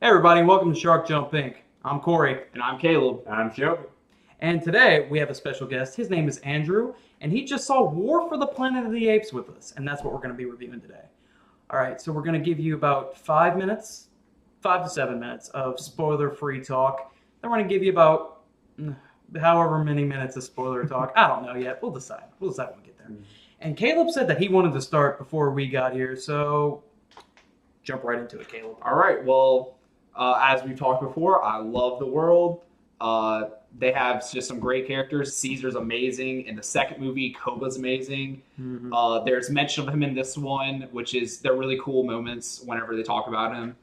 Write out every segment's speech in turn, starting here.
Hey everybody, and welcome to Shark Jump Inc. I'm Corey. And I'm Caleb. And I'm Joe. And today we have a special guest. His name is Andrew, and he just saw War for the Planet of the Apes with us, and that's what we're going to be reviewing today. All right, so we're going to give you about 5 to 7 minutes of spoiler-free talk. Then we're going to give you about however many minutes of spoiler talk. I don't know yet. We'll decide. We'll decide when we get there. And Caleb said that he wanted to start before we got here, so jump right into it, Caleb. All right. Well, as we've talked before, I love the world. They have just some great characters. Caesar's amazing. In the second movie, Koba's amazing. Mm-hmm. There's mention of him in this one, they're really cool moments whenever they talk about him.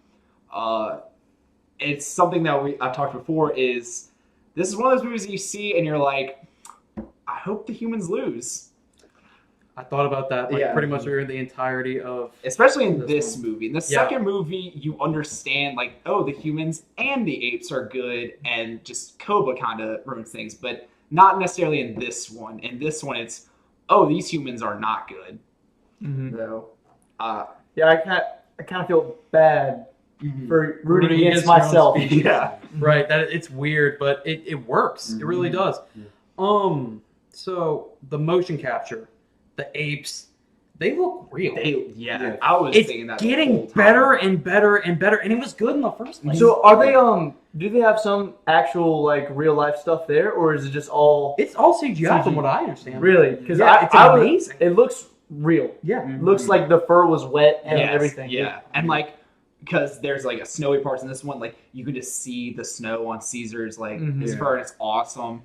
It's something that I've talked before this is one of those movies that you see and you're like, I hope the humans lose. I thought about that pretty much through the entirety of... Especially in this movie. In the second movie, you understand, the humans and the apes are good, and just Koba kind of ruins things, but not necessarily in this one. In this one, it's, these humans are not good. Mm-hmm. So, I kind of feel bad for rooting against myself. Yeah. Right, it's weird, but it works. Mm-hmm. It really does. Yeah. So, the motion capture... The apes, they look real. I was thinking that. It's getting better and better and better, and it was good in the first place. So are they do they have some actual real life stuff there, or is it just all? It's all CGI from what I understand. Really? Because it's amazing. It looks real. Yeah, it looks like the fur was wet and everything. Yeah, and because there's a snowy parts in this one, you could just see the snow on Caesar's his fur, and it's awesome.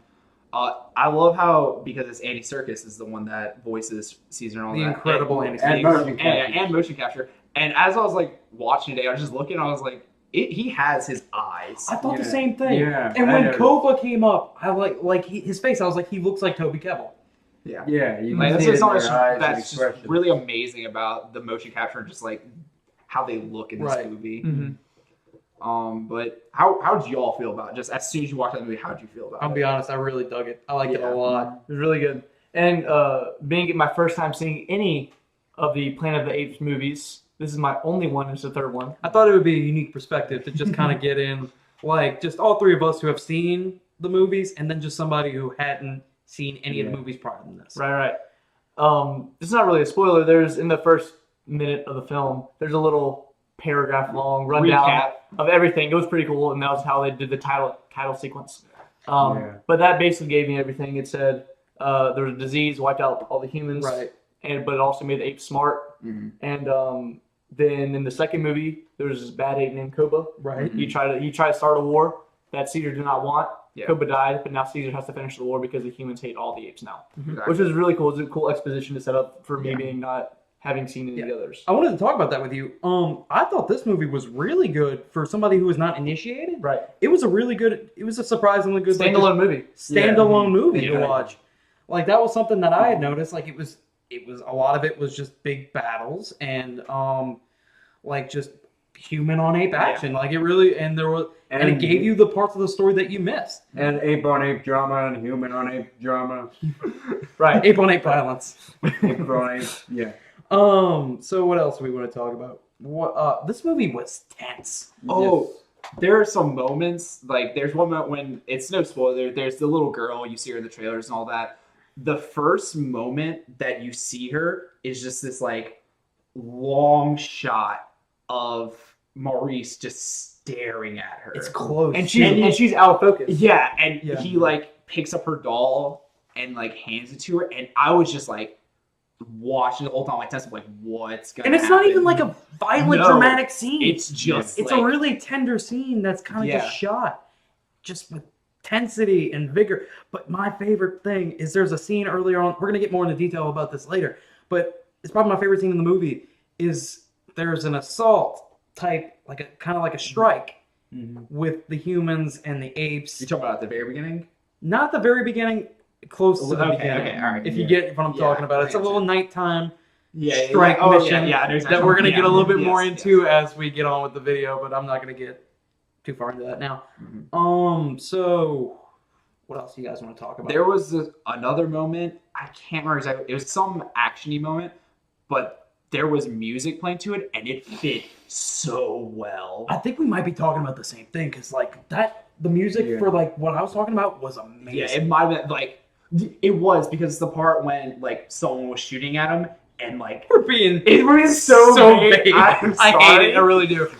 I love how, because it's Andy Serkis is the one that voices Caesar and all that. The incredible Andy Serkis. And motion capture. And as I was watching today, I was just looking, I was like, he has his eyes. I thought the same thing. Yeah. And when Koba came up, I his face, I was like, he looks like Toby Kebbell. Yeah. Yeah. You that's just really amazing about the motion capture and just how they look in this movie. Mm-hmm. But how'd you all feel about it? Just as soon as you watched that movie, how'd you feel about it? I'll be honest, I really dug it. I liked it a lot. It was really good. And being my first time seeing any of the Planet of the Apes movies, this is my only one. It's the third one. I thought it would be a unique perspective to just kind of get in, just all three of us who have seen the movies, and then just somebody who hadn't seen any of the movies prior to this. Right. It's not really a spoiler. There's, in the first minute of the film, there's a little paragraph long rundown of everything. It was pretty cool, and that was how they did the title sequence. But that basically gave me everything. It said there was a disease, wiped out all the humans, right? But it also made the apes smart. Mm-hmm. And then in the second movie, there was this bad ape named Koba. Right. He tried to start a war that Caesar did not want. Yeah. Koba died, but now Caesar has to finish the war because the humans hate all the apes now, which is really cool. It's a cool exposition to set up for me being not having seen any of the others. I wanted to talk about that with you. I thought this movie was really good for somebody who was not initiated. Right. It was a surprisingly good standalone movie. Standalone movie to watch. That was something that I had noticed. It was a lot of it was just big battles and just human on ape action. It really and it gave you the parts of the story that you missed. And ape on ape drama and human on ape drama. Right. Ape on ape violence. Ape on ape. Yeah. So what else do we want to talk about? What this movie was tense. There are some moments, there's one moment when, it's no spoiler, there's the little girl, you see her in the trailers and all that. The first moment that you see her is just this long shot of Maurice just staring at her. It's close. And she's out of focus. Yeah, and he picks up her doll and hands it to her, and I was just watching the whole time, testing what's gonna happen? And it's not even a violent, dramatic scene. It's just it's a really tender scene that's kind of just shot just with intensity and vigor. But my favorite thing is there's a scene earlier on. We're gonna get more into detail about this later, but it's probably my favorite scene in the movie. Is there's an assault type, kind of like a strike with the humans and the apes. You talking about at the very beginning? Not the very beginning. Close to the beginning. Okay, all right. If you get what I'm talking about. It's a little nighttime strike mission that we're going to get a little bit more into as we get on with the video, but I'm not going to get too far into that now. Mm-hmm. So what else do you guys want to talk about? There was another moment. I can't remember exactly. It was some action-y moment, but there was music playing to it, and it fit so well. I think we might be talking about the same thing because like the music for like what I was talking about was amazing. Yeah, it might have been like it was because it's the part when like someone was shooting at him and like we're being so vague. I'm I hate sorry. it. I really do.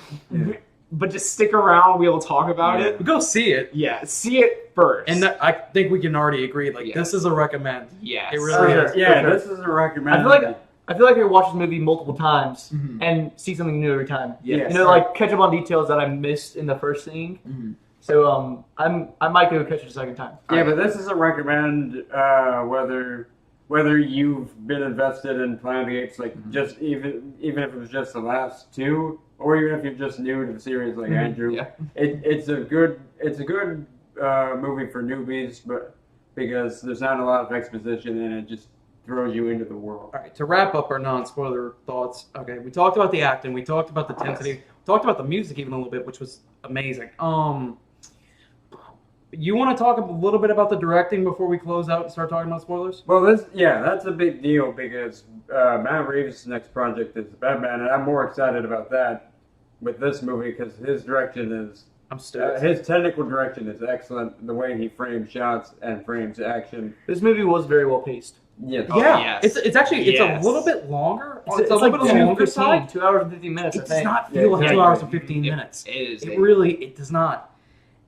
But just stick around. We'll talk about it. Go see it. Yeah, see it first. And I think we can already agree. Like this is a recommend. Yes. It really is. Yeah, this is a recommend. I feel like I could watch this movie multiple times and see something new every time. Yes. You know, like catch up on details that I missed in the first scene. Mm-hmm. So I might go catch it a second time. Yeah, but this is a recommend whether you've been invested in Planet of the Apes, like just even if it was just the last two, or even if you're just new to the series, like Andrew. Yeah. It's a good movie for newbies, but because there's not a lot of exposition and it just throws you into the world. All right, to wrap up our non-spoiler thoughts, okay, we talked about the acting, we talked about the intensity, we talked about the music even a little bit, which was amazing. You want to talk a little bit about the directing before we close out and start talking about spoilers? Well, that's a big deal because Matt Reeves' next project is Batman, and I'm more excited about that with this movie because his direction is. I'm stoked. His technical direction is excellent. The way he frames shots and frames action. This movie was very well paced. Yes. Yeah, yes. it's actually it's a Yes. little bit longer. It's a little like bit on the longer 2 side. 2 hours and 15 minutes. It I does think. not feel like Yeah, 2 yeah, hours yeah. and 15 minutes. It is. It does not.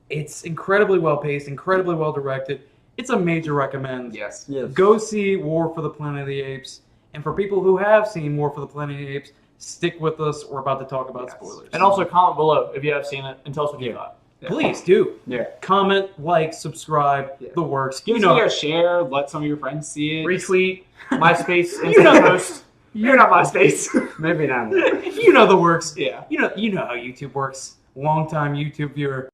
It's incredibly well paced, incredibly well directed. It's a major recommend. Yes. Yes. Go see War for the Planet of the Apes. And for people who have seen War for the Planet of the Apes, stick with us. We're about to talk about spoilers. And also comment below if you have seen it and tell us what you thought. please do. Yeah. Comment, like, subscribe, Yeah. the works. Give You us know, a share. Let some of your friends see it. Retweet, MySpace, You know- Instagram post. You're not MySpace. Maybe not. you know the works. Yeah. You know how YouTube works. Longtime YouTube viewer.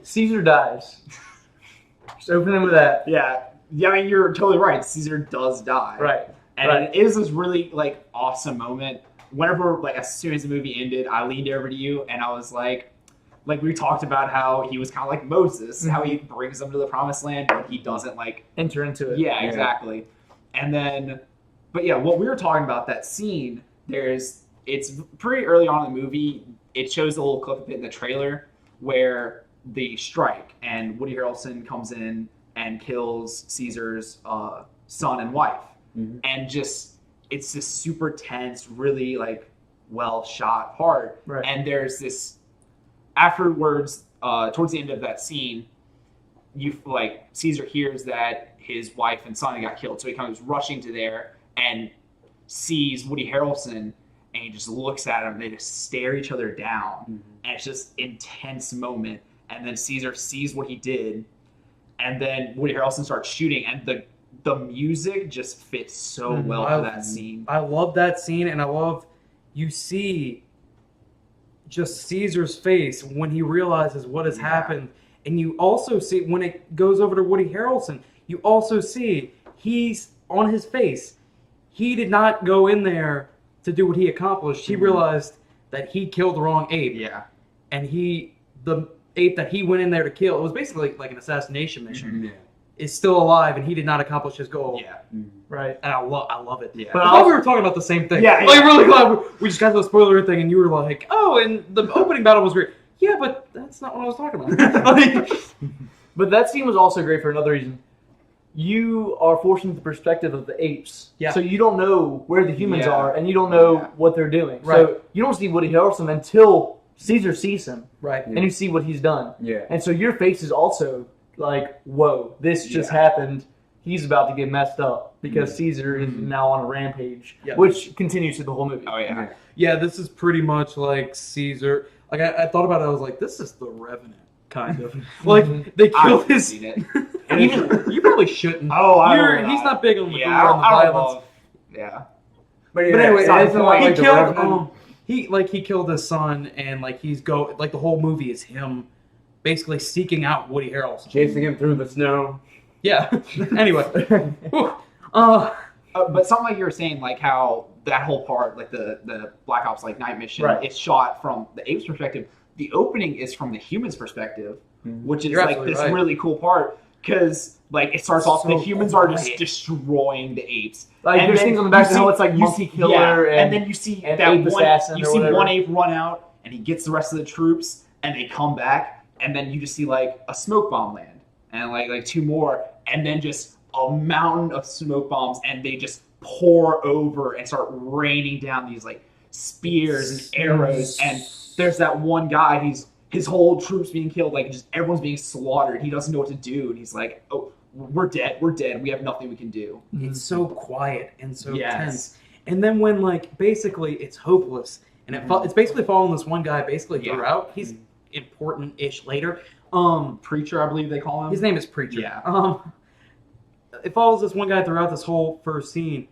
Caesar dies. Just opening with that. Yeah. Yeah, I mean, you're totally right. Caesar does die. Right. And Right. it is this really, like, awesome moment. Whenever, like, as soon as the movie ended, I leaned over to you and I was like, we talked about how he was kind of like Moses, how he brings them to the promised land, but he doesn't, like, Enter into it. yeah, exactly. And then, but yeah, what we were talking about, that scene, it's pretty early on in the movie. It shows a little clip of it in the trailer where they strike and Woody Harrelson comes in and kills Caesar's son and wife. Mhm. And just, it's this super tense, really like well shot part. Right. And there's this, afterwards, towards the end of that scene, Caesar hears that his wife and son got killed, so he comes rushing to there and sees Woody Harrelson, and he just looks at him. And they just stare each other down, and it's just intense moment. And then Caesar sees what he did, and then Woody Harrelson starts shooting, and the music just fits so well for that scene. I love that scene, and I love you see just Caesar's face when he realizes what has happened. And you also see when it goes over to Woody Harrelson, you also see he's on his face. He did not go in there to do what he accomplished. He realized that he killed the wrong ape. Yeah. And the ape that he went in there to kill, it was basically like an assassination mission, Yeah. is still alive, and he did not accomplish his goal. Yeah. Right. And I love it. Yeah. But I thought we were talking about the same thing. Yeah, Like, yeah. really glad we just got to the spoiler thing, and you were like, oh, and the opening battle was great. Yeah, but that's not what I was talking about. Like, But that scene was also great for another reason. You are forced into the perspective of the apes. Yeah. So you don't know where the humans Yeah. are, and you don't know Yeah. what they're doing. Right. So you don't see Woody Harrelson until Caesar sees him, right. and you see what he's done. Yeah. And so your face is also like, whoa, this just happened. He's about to get messed up because Caesar is now on a rampage, Yeah. which continues through the whole movie. Oh yeah. Yeah, this is pretty much like Caesar. Like, I thought about it, I was like, this is the Revenant, kind of. Like, they I killed haven't his... seen it. And you probably shouldn't. Oh, I don't know. He's not big on the Yeah, gore and the I don't violence. love. Yeah. But But anyway, it isn't like he the killed Revenant. he killed his son, and like the whole movie is him basically seeking out Woody Harrelson. Chasing him through the snow. Yeah. Anyway. Whew. But something like you were saying, like how that whole part, like the Black Ops like night mission, Right. it's shot from the apes' perspective. the opening is from the human's perspective, which is You're like absolutely this right. really cool part because like it starts off, the So humans are just quiet. destroying the apes. Like And there's then things on the back you of how see- it's like you monkey see- killer and then you see and that ape one. assassin You or see whatever. one ape run out, and he gets the rest of the troops, and they come back, and then you just see like a smoke bomb land, and like two more, and then just a mountain of smoke bombs, and they just pour over and start raining down these like spears and arrows, and there's that one guy. His whole troops being killed, like just everyone's being slaughtered. He doesn't know what to do, and he's like, "Oh, we're dead. We're dead. We have nothing we can do." It's so quiet and so Yes. tense. And then when like basically it's hopeless, and it's basically following this one guy basically Yeah. throughout. He's important-ish later. Preacher, I believe they call him. His name is Preacher. Yeah. It follows this one guy throughout this whole first scene,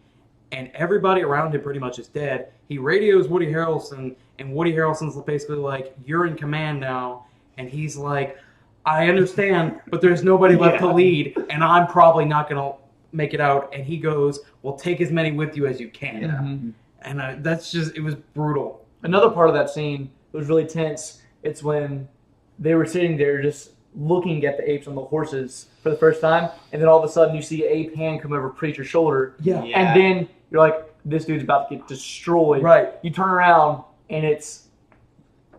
and everybody around him pretty much is dead. He radios Woody Harrelson, and Woody Harrelson's basically like, "You're in command now," and he's like, "I understand, but there's nobody left to Yeah. lead, and I'm probably not gonna make it out." And he goes, "Well, take as many with you as you can." Yeah. Mhm. And that's just, it was brutal. Another part of that scene that was really tense. It's when they were sitting there just looking at the apes on the horses for the first time, and then all of a sudden you see an ape hand come over Preacher's shoulder, Yeah. Yeah. and then you're like, this dude's about to get destroyed. Right. You turn around and it's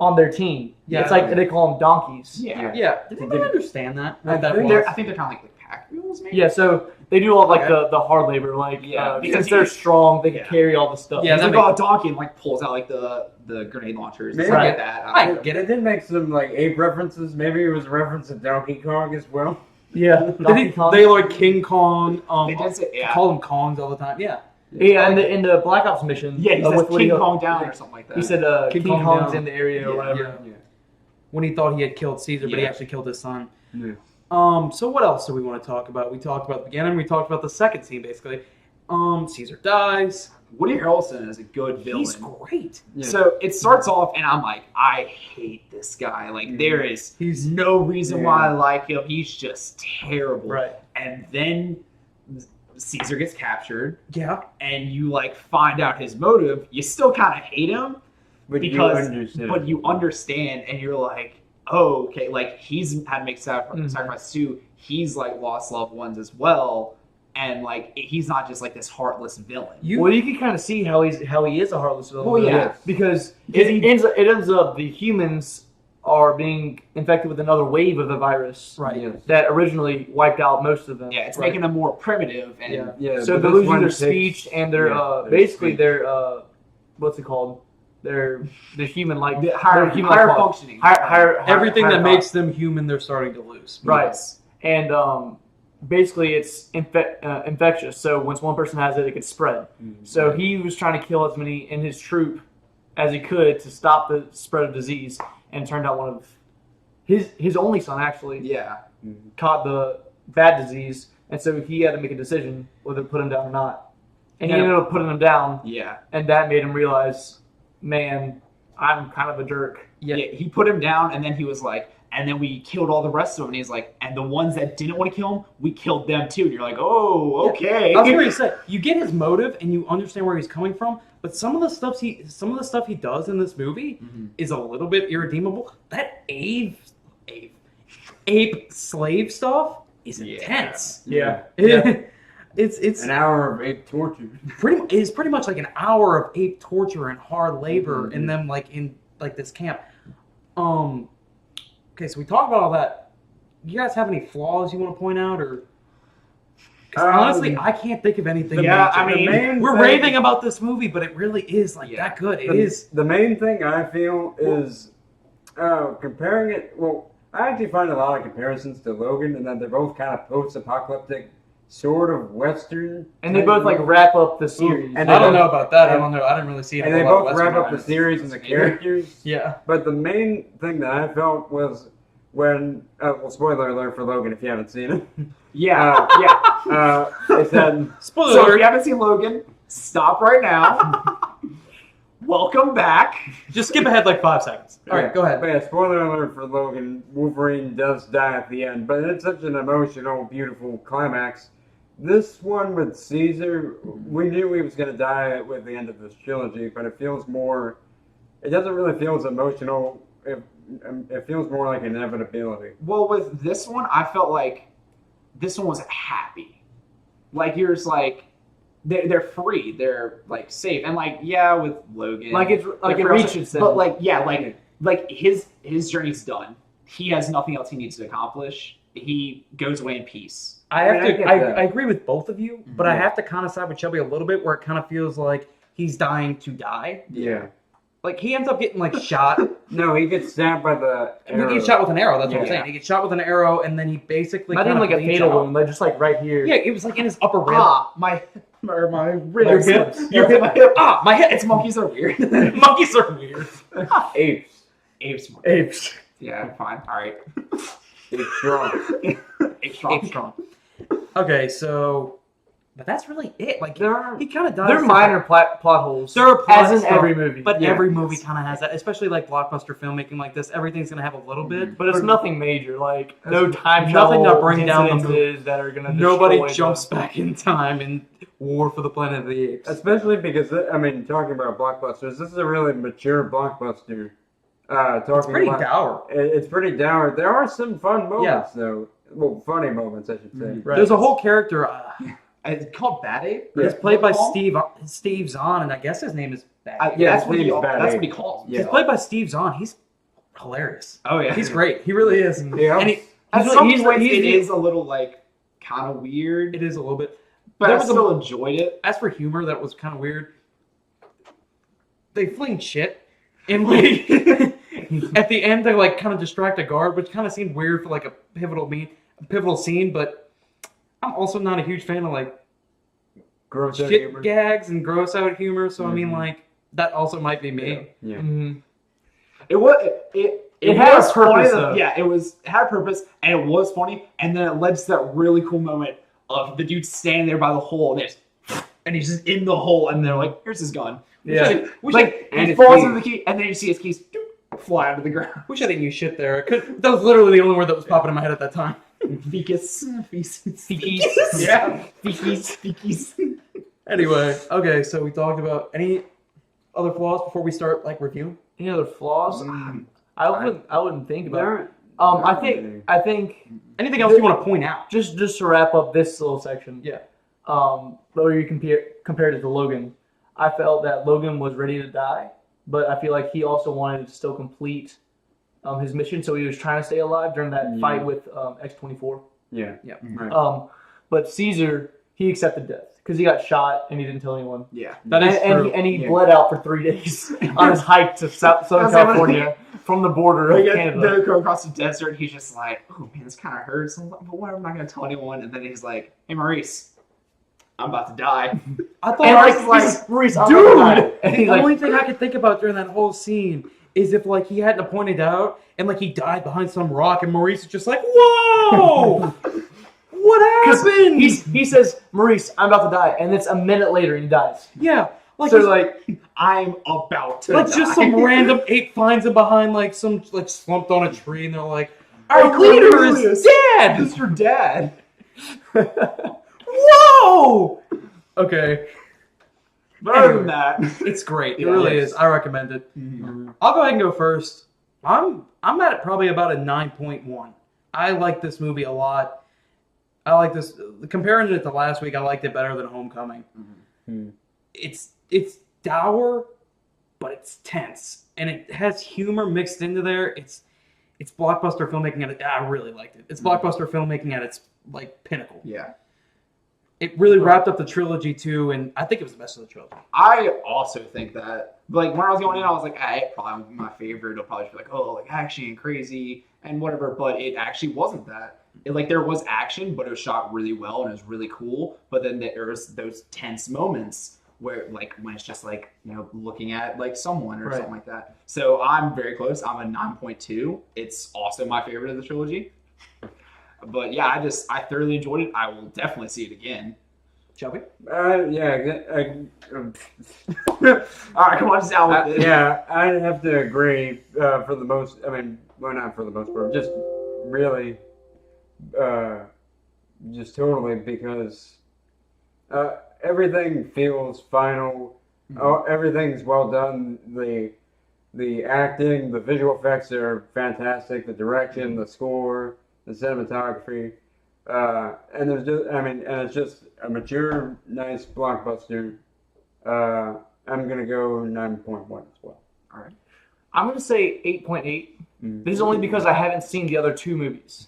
on their team. Yeah. It's like they call them donkeys. Yeah. Yeah. Did anybody understand that? I That think was? I think they're kind of like pack mules, maybe. Yeah, so they do all like Okay. the hard labor, like Yeah, because because they're you- strong, they can yeah. carry all the stuff. Yeah, He's that like, "Oh, a donkey," and like pulls out like the grenade launchers and Maybe. stuff like that. I It did make some like ape references. Maybe it was a reference to Donkey Kong as well. yeah. Donkey Kong. They like King Kong. They did say, yeah. Call them Kongs all the time. Yeah. Yeah, in the Black Ops mission, Yeah, he says with Woody King Hill- Kong down or something like that. He said King King Kong Kong's down. in the area or Yeah. whatever. Yeah. When he thought he had killed Caesar, but he Yeah. actually killed his son. Yeah. So what else do we want to talk about? We talked about the beginning. We talked about the second scene, basically. Caesar dies. Woody Harrelson is a good villain. He's great. Yeah. So it starts off, and I'm like, I hate this guy. Like, there is He's no reason Yeah. why I like him. He's just terrible. Right. And then Caesar gets captured, yeah. and you like find out his motive. You still kind of hate him, But because you understand. and you're like, oh, okay, like he's had to make Mhm. sacrifice too. He's like lost loved ones as well, and like he's not just like this heartless villain. Well, you can kind of see how he is a heartless villain. Well, yeah. Yes. because Because it ends up the humans are being infected with another wave of the virus Right. Yes. that originally wiped out most of them. Yeah, it's Right. making them more primitive, and Yeah. Yeah. So but they're this losing one their takes- speech and their their basically speech. their what's it called? Their human like the higher, human higher quality. functioning. higher Everything higher that makes them human, they're starting to lose. Right. Yes. and basically it's infectious. So once one person has it, it can spread. So he was trying to kill as many in his troop as he could to stop the spread of disease, and it turned out one of his only son actually Yeah. caught the bad disease, and so he had to make a decision whether to put him down or not. And he Yeah. ended up putting him down, Yeah. and that made him realize, man, I'm kind of a jerk. Yeah. Yeah. He put him down, and then he was like, and then we killed all the rest of them. And he's like, and the ones that didn't want to kill him, we killed them too. And you're like, oh, okay. That's what he said. You get his motive and you understand where he's coming from, but some of the stuff he does in this movie Mhm. is a little bit irredeemable. That ape slave stuff is Yeah. intense. Yeah. It's An hour of ape torture. pretty much like an hour of ape torture and hard labor, Mhm. and them like in like this camp. Okay, so we talked about all that. You guys have any flaws you want to point out, or? 'Cause honestly, I can't think of anything. Yeah, major. I mean, the main We're thing- raving about this movie, but it really is like Yeah. that good. It the, is. The main thing I feel is comparing it. Well, I actually find a lot of comparisons to Logan, and that they're both kind of post-apocalyptic, sort of Western. And they type both like movies. wrap up the series. And I don't they know about that. I and- don't know. I didn't really see it. And in they a lot of both wrap Western up the movies. series and the either. characters. Yeah. But the main thing that I felt was when, well, spoiler alert for Logan if you haven't seen it. Yeah. Yeah. It said, Spoiler So if alert. you haven't seen Logan, stop right now. Welcome back. Just skip ahead like 5 seconds. All right, yeah. go ahead. But yeah, spoiler alert for Logan. Wolverine does die at the end, but it's such an emotional, beautiful climax. This one with Caesar, we knew he was going to die with the end of this trilogy, but it feels more. It doesn't really feel as emotional it feels more like inevitability. Well, with this one, I felt like this one was happy. Like you're just like they're free, they're like safe, and like yeah, with Logan, Like it's like it they're free also- reaches them. but like yeah, like his journey's done. He has nothing else he needs to accomplish. He goes away in peace. I I have get to. that. I agree with both of you, but I Yeah. have to kind of side with Shelby a little bit, where it kind of feels like he's dying to die. Yeah. Like he ends up getting like shot. No, he gets stabbed by the arrow. He gets shot with an arrow. That's what I'm Yeah. saying. He gets shot with an arrow, and then he basically Not even kinda like a bleeds fatal out. wound, like just like right here. Yeah, it was like in his upper rib. My Your ribs. hip. Your hip. Ah, my hip. It's monkeys are weird. Monkeys are weird. Apes. Apes. Apes. Yeah, fine. All right. Apes strong. Apes strong. Ape strong. Okay, so, but that's really it. Like There are- he kind of dies. They're to- minor plot holes. There are plot as in stuff, every movie. But Yeah. every movie kind of has that, especially like blockbuster filmmaking like this. Everything's gonna have a little bit. But it's nothing major, like no time nothing travel to bring down the incidences that are gonna Nobody destroy jumps the- back in time in War for the Planet of the Apes. Especially because, I mean, talking about blockbusters, this is a really mature blockbuster. Talking It's pretty about, dour. It's pretty dour. There are some fun moments, though. Well, funny moments, I should say. Right. There's a whole character. It's called Bad Ape. Yeah. It's played by What do you call him? Steve Zahn, and I guess his name is Bad. Ape. Yeah, that's his what he. name's Bad That's Ape. what he calls. Yeah. He's played by Steve Zahn. He's hilarious. Oh yeah. He's great. He really is. Yeah. And At He's- some he's- points, he's- it is a little like kind of weird, it is a little bit. but there I was a- still enjoyed it. As for humor, that was kind of weird. They fling shit, and like at the end, they like kind of distract a guard, which kind of seemed weird for like a pivotal scene. But I'm also not a huge fan of like Gross out shit humor. gags and gross out humor. So I mean, Mhm. like that also might be me. Yeah. Mhm. It was it had a was funny purpose, that- though. yeah, it had a purpose and it was funny, and then it led to that really cool moment of the dude standing there by the hole and he's just in the hole, and they're like, "Here's his gun." Yeah. Like and he his falls keys. into the key, and then you see his keys fly out of the ground. Wish I didn't use shit there. That was literally the only word that was popping in my head at that time. Feces. Yeah. Feces. Anyway, okay, so we talked about any other flaws before we start like reviewing. Any other flaws? I wouldn't think There about. It. aren't- I think Anything else you want to point out? just to wrap up this little section. Yeah. Where you compared it to Logan, I felt that Logan was ready to die, but I feel like he also wanted to still complete his mission, so he was trying to stay alive during that Yeah. fight with X-24. Yeah. Yeah. Right. But Caesar, he accepted death because he got shot and he didn't tell anyone. Yeah. That is true. And he Yeah. bled out for 3 days on his hike to Southern California from the border of They Canada. go across the desert. He's just like, "Oh man, this kind of hurts." I'm like, "But what? I'm not gonna tell anyone." And then he's like, "Hey, Maurice, I'm about to die." I thought And Maurice like, is like, Maurice, I'm dude! gonna die. And the he's like, only thing I could think about during that whole scene is if like he hadn't pointed out and like he died behind some rock and Maurice is just like, "Whoa, what happened?" he says, Maurice, I'm about to die. And it's a minute later and he dies. yeah, like So he's- like, I'm about to like die. just some random ape finds him behind like some like slumped on a tree and they're like, "Our Oh, leader Cornelius. is dead." This is your dad. Whoa. Okay, But other than that, it's great. It Yeah, really yes. is. I recommend it. I'll go ahead and go first. I'm at probably about a 9.1. I like this movie a lot. I like this. Comparing it to last week, I liked it better than Homecoming. Mhm. It's dour, but it's tense, and it has humor mixed into there. It's blockbuster filmmaking at it. I really liked it. It's blockbuster filmmaking at its like pinnacle. yeah. It really wrapped up the trilogy too, and I think it was the best of the trilogy. I also think that, like, when I was going in, I was like, it probably won't be my favorite. It'll probably just be like, oh, like action and crazy and whatever. But it actually wasn't that. Like, there was action, but it was shot really well and it was really cool. But then there was those tense moments where, like, when it's just like, you know, looking at like someone or Right. something like that. So I'm very close. I'm a 9.2. It's also my favorite of the trilogy. But yeah, I thoroughly enjoyed it. I will definitely see it again. Shelby? Yeah. All right, come on, just out with it. Yeah, I have to agree for the most. I mean, well, not for the most part, just really, just totally because everything feels final. Mhm. Oh, everything's well done. The acting, the visual effects are fantastic. The direction, the score, the cinematography, and there's just, and it's just a mature, nice blockbuster. I'm gonna go 9.1 as well. All right. I'm going to say 8.8. This is only because I haven't seen the other two movies.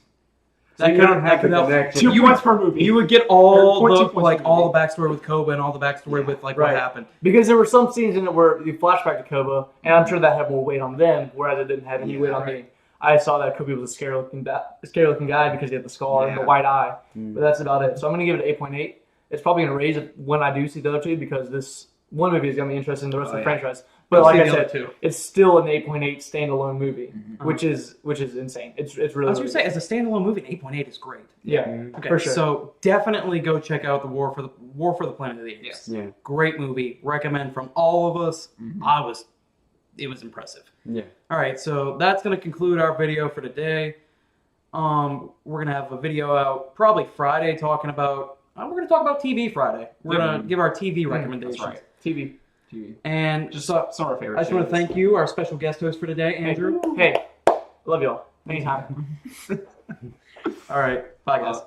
So you don't have the help. connection. 2 points per movie. You would get all Or 0.2 the points like per all movie. the backstory with Koba and all the backstory with like Right. what happened. Because there were some scenes in it where you flashback to Koba, and I'm sure that had more weight on them, whereas it didn't have any weight on me. I saw that Kobe was a scary-looking guy because he had the scar and the white eye, but that's about it. So I'm going to give it an 8.8. It's probably going to raise it when I do see the other two because this one movie is going to be interesting in the rest of the franchise. But I'll like see I the other said, two. it's still an 8.8 standalone movie, which is insane. It's really. I was really gonna say, as a standalone movie, 8.8 is great. yeah, Okay, for sure. so definitely go check out the War for the Planet of the Apes. Yes. Yeah. Great movie. Recommend from all of us. It was impressive. Yeah. All right, so that's gonna conclude our video for today. We're gonna have a video out probably Friday talking about. We're gonna talk about TV Friday. We're gonna give our TV recommendations. That's right. TV. And Just so some of our favorite I just want to shows. thank you, our special guest host for today, Andrew. Hey, love y'all. Anytime. All right, bye guys.